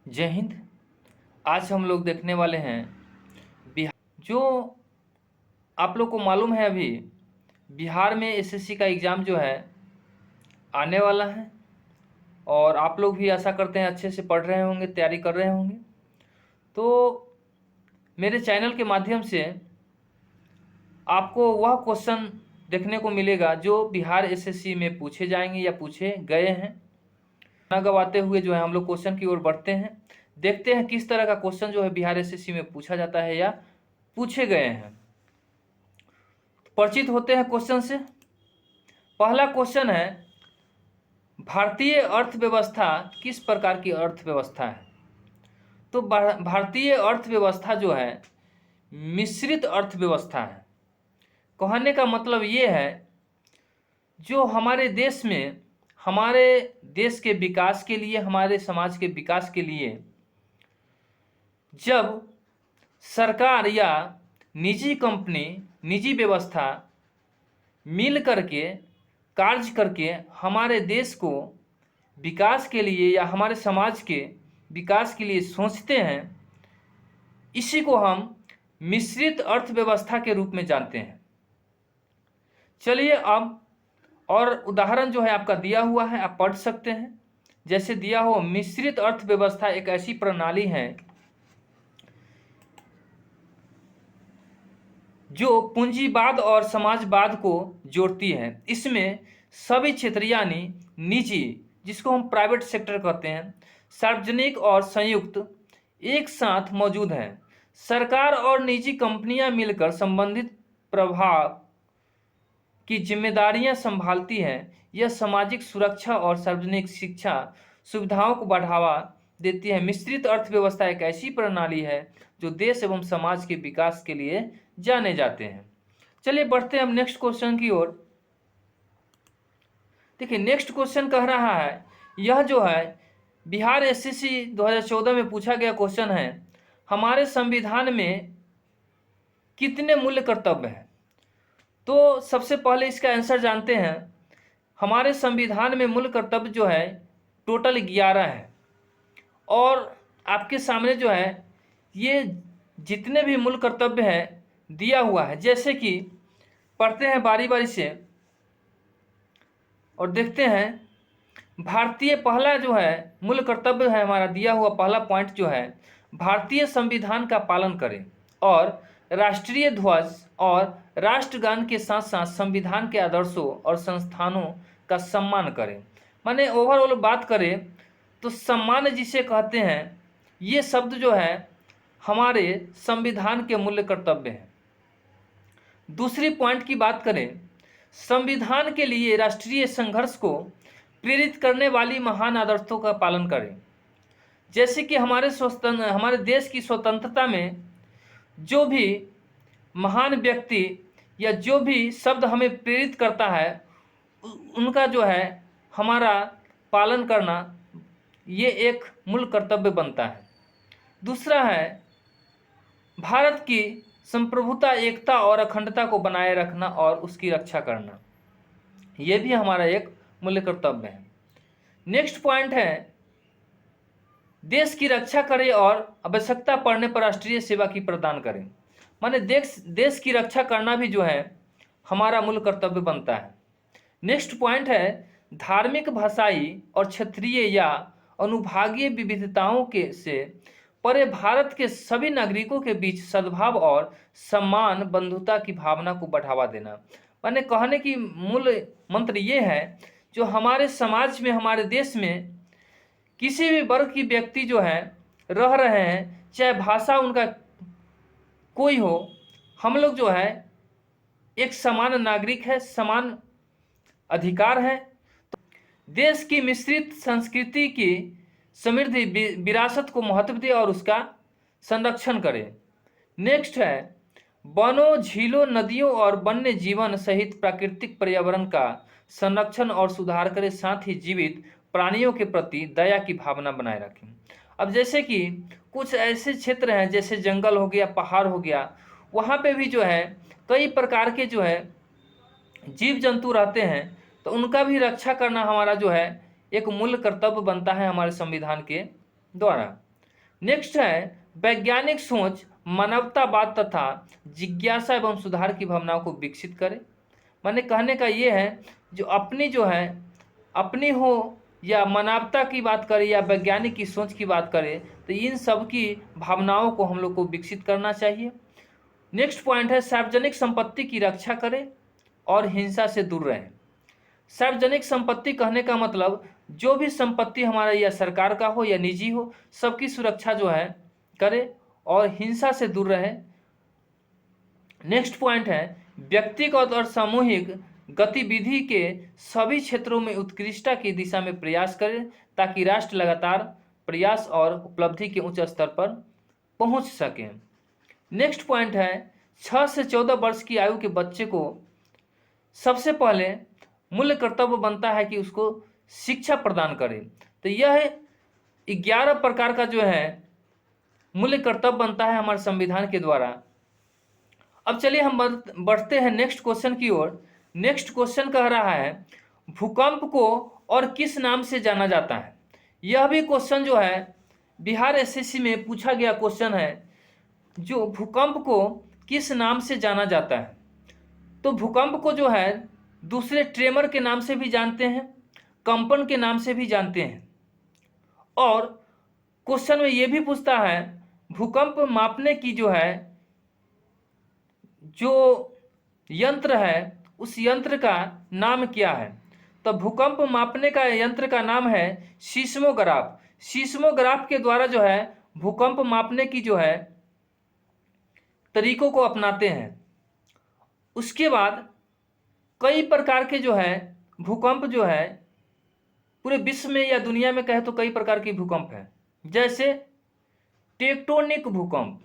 जय हिंद। आज हम लोग देखने वाले हैं बिहार। जो आप लोग को मालूम है, अभी बिहार में एसएससी का एग्ज़ाम जो है आने वाला है, और आप लोग भी आशा करते हैं अच्छे से पढ़ रहे होंगे, तैयारी कर रहे होंगे। तो मेरे चैनल के माध्यम से आपको वह क्वेश्चन देखने को मिलेगा जो बिहार एसएससी में पूछे जाएंगे या पूछे गए हैं। ना गवाते हुए जो है हम लोग क्वेश्चन की ओर बढ़ते हैं, देखते हैं किस तरह का क्वेश्चन जो है बिहार एसएससी में पूछा जाता है या पूछे गए हैं। परिचित होते हैं क्वेश्चन से। पहला क्वेश्चन है, भारतीय अर्थव्यवस्था किस प्रकार की अर्थव्यवस्था है? तो भारतीय अर्थव्यवस्था जो है मिश्रित अर्थव्यवस्था है। कहने का मतलब ये है, जो हमारे देश में, हमारे देश के विकास के लिए, हमारे समाज के विकास के लिए जब सरकार या निजी कंपनी, निजी व्यवस्था मिल करके कार्य करके हमारे देश को विकास के लिए या हमारे समाज के विकास के लिए सोचते हैं, इसी को हम मिश्रित अर्थव्यवस्था के रूप में जानते हैं। चलिए अब और उदाहरण जो है आपका दिया हुआ है, आप पढ़ सकते हैं। जैसे दिया हो, मिश्रित अर्थव्यवस्था एक ऐसी प्रणाली है जो पूंजीवाद और समाजवाद को जोड़ती है। इसमें सभी क्षेत्र यानी निजी, जिसको हम प्राइवेट सेक्टर कहते हैं, सार्वजनिक और संयुक्त एक साथ मौजूद हैं। सरकार और निजी कंपनियां मिलकर संबंधित प्रभाव की जिम्मेदारियां संभालती हैं। यह सामाजिक सुरक्षा और सार्वजनिक शिक्षा सुविधाओं को बढ़ावा देती है। मिश्रित अर्थव्यवस्था एक ऐसी प्रणाली है जो देश एवं समाज के विकास के लिए जाने जाते हैं। चलिए बढ़ते हैं हम नेक्स्ट क्वेश्चन की ओर। देखिए नेक्स्ट क्वेश्चन कह रहा है, यह जो है बिहार एसएससी 2014 में पूछा गया क्वेश्चन है, हमारे संविधान में कितने मूल्य कर्तव्य हैं? तो सबसे पहले इसका आंसर जानते हैं। हमारे संविधान में मूल कर्तव्य जो है टोटल 11 है, और आपके सामने जो है ये जितने भी मूल कर्तव्य हैं दिया हुआ है। जैसे कि पढ़ते हैं बारी बारी से और देखते हैं। भारतीय पहला जो है मूल कर्तव्य है हमारा दिया हुआ, पहला पॉइंट जो है, भारतीय संविधान का पालन करें और राष्ट्रीय ध्वज और राष्ट्रगान के साथ साथ संविधान के आदर्शों और संस्थानों का सम्मान करें। माने ओवरऑल बात करें तो सम्मान जिसे कहते हैं, ये शब्द जो है हमारे संविधान के मूल्य कर्तव्य हैं। दूसरी पॉइंट की बात करें, संविधान के लिए राष्ट्रीय संघर्ष को प्रेरित करने वाली महान आदर्शों का पालन करें। जैसे कि हमारे देश की स्वतंत्रता में जो भी महान व्यक्ति या जो भी शब्द हमें प्रेरित करता है, उनका जो है हमारा पालन करना, ये एक मूल कर्तव्य बनता है। दूसरा है भारत की संप्रभुता, एकता और अखंडता को बनाए रखना और उसकी रक्षा करना, ये भी हमारा एक मूल्य कर्तव्य है। नेक्स्ट पॉइंट है, देश की रक्षा करें और आवश्यकता पड़ने पर राष्ट्रीय सेवा की प्रदान करें। माने देश की रक्षा करना भी जो है हमारा मूल कर्तव्य बनता है। नेक्स्ट पॉइंट है, धार्मिक, भाषाई और क्षेत्रीय या अनुभागीय विविधताओं के से परे भारत के सभी नागरिकों के बीच सद्भाव और सम्मान, बंधुता की भावना को बढ़ावा देना। माने कहने की मूल मंत्र ये है, जो हमारे समाज में, हमारे देश में किसी भी वर्ग की व्यक्ति जो है रह रहे हैं, चाहे भाषा उनका कोई हो, हम लोग जो है एक समान नागरिक है, समान अधिकार है। तो देश की मिश्रित संस्कृति की समृद्धि विरासत को महत्व दे और उसका संरक्षण करें। नेक्स्ट है, वनों, झीलों, नदियों और वन्य जीवन सहित प्राकृतिक पर्यावरण का संरक्षण और सुधार करें, साथ ही जीवित प्राणियों के प्रति दया की भावना बनाए रखें। अब जैसे कि कुछ ऐसे क्षेत्र हैं, जैसे जंगल हो गया, पहाड़ हो गया, वहाँ पे भी जो है कई प्रकार के जो है जीव जंतु रहते हैं, तो उनका भी रक्षा करना हमारा जो है एक मूल कर्तव्य बनता है हमारे संविधान के द्वारा। नेक्स्ट है वैज्ञानिक सोच मानवतावाद तथा जिज्ञासा एवं सुधार की भावनाओं को विकसित करे। माने कहने का ये है जो अपनी जो है अपनी हो या मानवता की बात करें या वैज्ञानिक की सोच की बात करें तो इन सब की भावनाओं को हम लोग को विकसित करना चाहिए। नेक्स्ट पॉइंट है सार्वजनिक संपत्ति की रक्षा करें और हिंसा से दूर रहें। सार्वजनिक संपत्ति कहने का मतलब जो भी संपत्ति हमारा या सरकार का हो या निजी हो सबकी सुरक्षा जो है करे और हिंसा से दूर रहे। नेक्स्ट पॉइंट है व्यक्तिगत और सामूहिक गतिविधि के सभी क्षेत्रों में उत्कृष्टता की दिशा में प्रयास करें ताकि राष्ट्र लगातार प्रयास और उपलब्धि के उच्च स्तर पर पहुंच सके। नेक्स्ट पॉइंट है 6 से 14 वर्ष की आयु के बच्चे को सबसे पहले मूल्य कर्तव्य बनता है कि उसको शिक्षा प्रदान करें। तो यह 11 प्रकार का जो है मूल्य कर्तव्य बनता है हमारे संविधान के द्वारा। अब चलिए हम बढ़ते हैं नेक्स्ट क्वेश्चन की ओर। नेक्स्ट क्वेश्चन कह रहा है भूकंप को और किस नाम से जाना जाता है। यह भी क्वेश्चन जो है बिहार एसएससी में पूछा गया क्वेश्चन है जो भूकंप को किस नाम से जाना जाता है। तो भूकंप को जो है दूसरे ट्रेमर के नाम से भी जानते हैं, कंपन के नाम से भी जानते हैं। और क्वेश्चन में यह भी पूछता है भूकंप मापने की जो है जो यंत्र है उस यंत्र का नाम क्या है। तो भूकंप मापने का यंत्र का नाम है सीस्मोग्राफ। सीस्मोग्राफ के द्वारा जो है भूकंप मापने की जो है तरीकों को अपनाते हैं। उसके बाद कई प्रकार के जो है भूकंप जो है पूरे विश्व में या दुनिया में कहे तो कई प्रकार के भूकंप हैं। जैसे टेक्टोनिक भूकंप,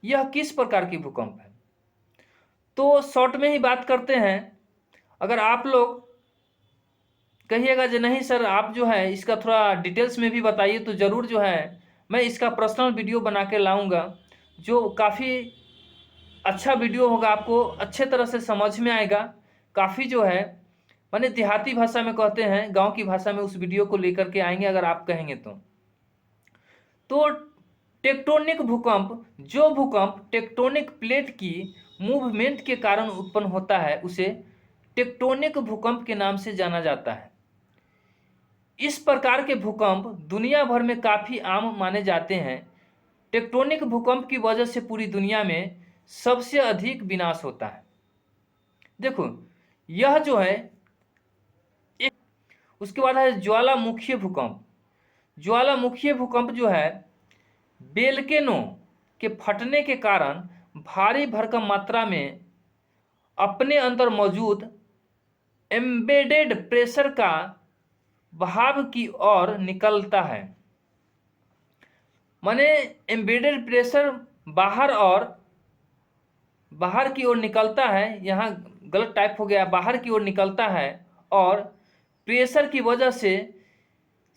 यह किस प्रकार की भूकंप है। तो शॉर्ट में ही बात करते हैं। अगर आप लोग कहिएगा जो नहीं सर आप जो है इसका थोड़ा डिटेल्स में भी बताइए तो ज़रूर जो है मैं इसका पर्सनल वीडियो बना के लाऊंगा जो काफ़ी अच्छा वीडियो होगा, आपको अच्छे तरह से समझ में आएगा। काफ़ी जो है माने देहाती भाषा में कहते हैं, गांव की भाषा में उस वीडियो को लेकर के आएंगे अगर आप कहेंगे तो टेक्टोनिक भूकंप, जो भूकंप टेक्टोनिक प्लेट की मूवमेंट के कारण उत्पन्न होता है उसे टेक्टोनिक भूकंप के नाम से जाना जाता है। इस प्रकार के भूकंप दुनिया भर में काफ़ी आम माने जाते हैं। टेक्टोनिक भूकंप की वजह से पूरी दुनिया में सबसे अधिक विनाश होता है। देखो यह जो है एक, उसके बाद है ज्वालामुखीय भूकंप। ज्वालामुखीय भूकंप जो है बेलकेनो के फटने के कारण भारी भरकम मात्रा में अपने अंदर मौजूद एम्बेडेड प्रेशर का बहाव की ओर निकलता है। माने एम्बेडेड प्रेशर बाहर की ओर निकलता है, यहाँ गलत टाइप हो गया, बाहर की ओर निकलता है और प्रेशर की वजह से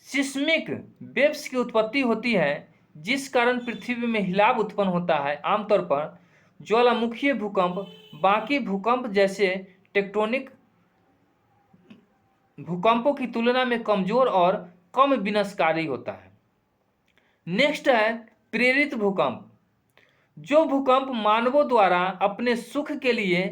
सिस्मिक वेव्स की उत्पत्ति होती है जिस कारण पृथ्वी में हिलाव उत्पन्न होता है। आमतौर पर ज्वालामुखीय भूकंप बाकी भूकंप जैसे टेक्टोनिक भूकंपों की तुलना में कमजोर और कम विनाशकारी होता है। नेक्स्ट है प्रेरित भूकंप। जो भूकंप मानवों द्वारा अपने सुख के लिए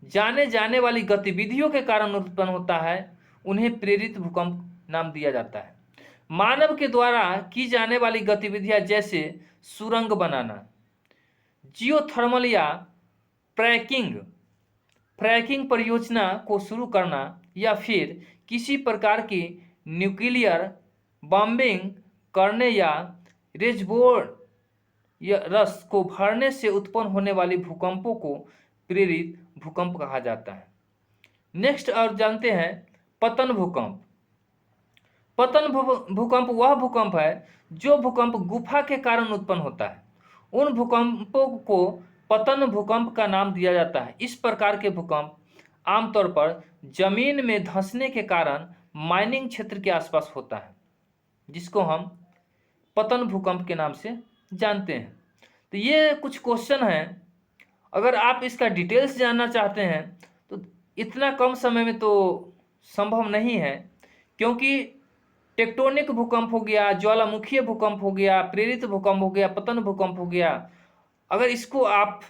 जाने जाने वाली गतिविधियों के कारण उत्पन्न होता है उन्हें प्रेरित भूकंप नाम दिया जाता है। मानव के द्वारा की जाने वाली गतिविधियां जैसे सुरंग बनाना, जियोथर्मल या फ्रैकिंग परियोजना को शुरू करना या फिर किसी प्रकार की न्यूक्लियर बॉम्बिंग करने या रेजर्वोयर या रस को भरने से उत्पन्न होने वाली भूकंपों को प्रेरित भूकंप कहा जाता है। नेक्स्ट और जानते हैं पतन भूकंप। पतन भूकंप वह भूकंप है जो भूकंप गुफा के कारण उत्पन्न होता है। उन भूकंपों को पतन भूकंप का नाम दिया जाता है। इस प्रकार के भूकंप आमतौर पर जमीन में धंसने के कारण माइनिंग क्षेत्र के आसपास होता है जिसको हम पतन भूकंप के नाम से जानते हैं। तो ये कुछ क्वेश्चन हैं, अगर आप इसका डिटेल्स जानना चाहते हैं तो इतना कम समय में तो संभव नहीं है क्योंकि टेक्टोनिक भूकंप हो गया, ज्वालामुखीय भूकंप हो गया, प्रेरित भूकंप हो गया, पतन भूकंप हो गया, अगर इसको आप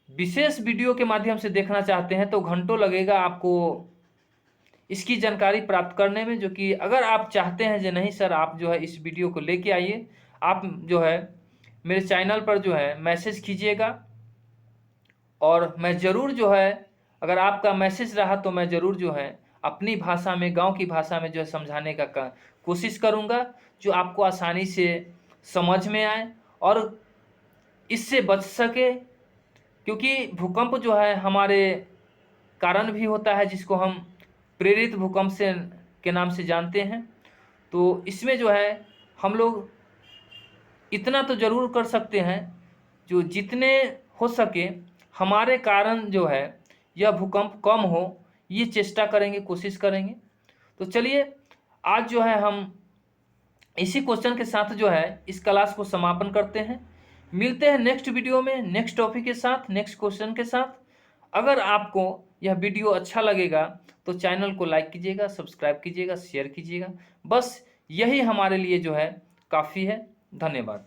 विशेष वीडियो के माध्यम से देखना चाहते हैं तो घंटों लगेगा आपको इसकी जानकारी प्राप्त करने में। जो कि अगर आप चाहते हैं जो नहीं सर आप जो है इस वीडियो को लेके आइए, आप जो है मेरे चैनल पर जो है मैसेज कीजिएगा, और मैं ज़रूर जो है अगर आपका मैसेज रहा तो मैं ज़रूर जो है अपनी भाषा में, गांव की भाषा में जो है समझाने का कोशिश करूंगा, जो आपको आसानी से समझ में आए और इससे बच सके। क्योंकि भूकंप जो है हमारे कारण भी होता है, जिसको हम प्रेरित भूकंप से के नाम से जानते हैं। तो इसमें जो है हम लोग इतना तो ज़रूर कर सकते हैं, जो जितने हो सके हमारे कारण जो है यह भूकंप कम हो, ये चेष्टा करेंगे, कोशिश करेंगे। तो चलिए आज जो है हम इसी क्वेश्चन के साथ जो है इस क्लास को समापन करते हैं। मिलते हैं नेक्स्ट वीडियो में नेक्स्ट टॉपिक के साथ, नेक्स्ट क्वेश्चन के साथ। अगर आपको यह वीडियो अच्छा लगेगा तो चैनल को लाइक कीजिएगा, सब्सक्राइब कीजिएगा, शेयर कीजिएगा। बस यही हमारे लिए जो है काफ़ी है। धन्यवाद।